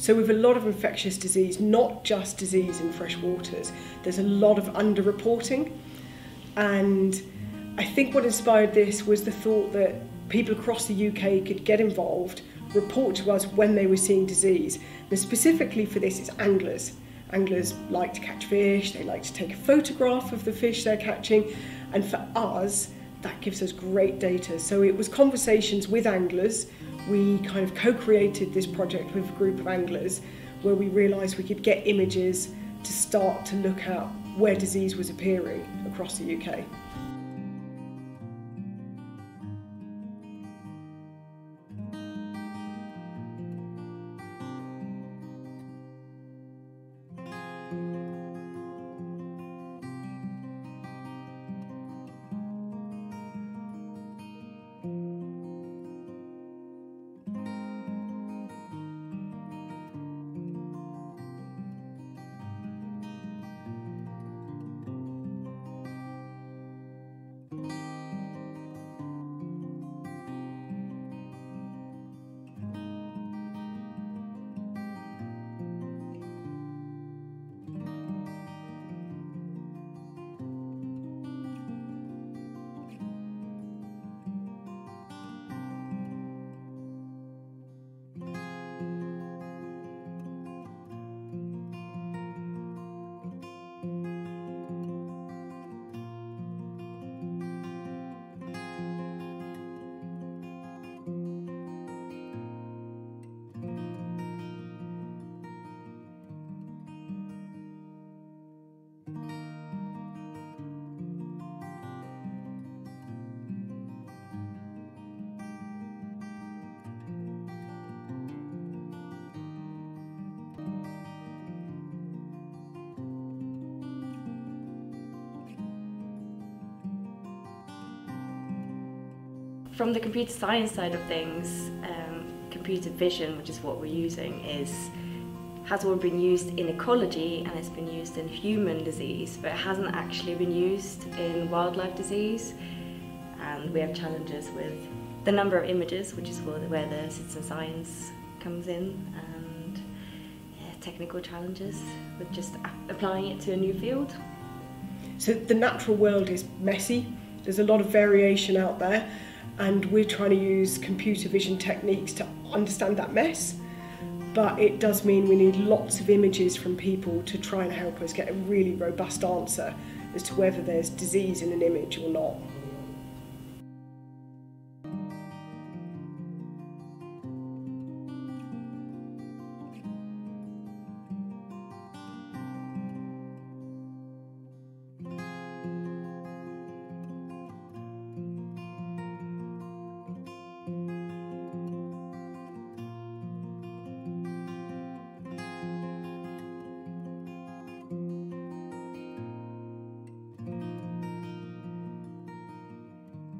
So with a lot of infectious disease, not just disease in fresh waters, there's a lot of underreporting. And I think what inspired this was the thought that people across the UK could get involved, report to us when they were seeing disease. And specifically for this, it's anglers. Anglers like to catch fish, they like to take a photograph of the fish they're catching, and for us, that gives us great data. So it was conversations with anglers. We kind of co-created this project with a group of anglers where we realised we could get images to start to look at where disease was appearing across the UK. From the computer science side of things, computer vision, which is what we're using, has all been used in ecology and it's been used in human disease, but it hasn't actually been used in wildlife disease. And we have challenges with the number of images, which is where the citizen science comes in, and technical challenges with just applying it to a new field. So the natural world is messy. There's a lot of variation out there, and we're trying to use computer vision techniques to understand that mess. But it does mean we need lots of images from people to try and help us get a really robust answer as to whether there's disease in an image or not.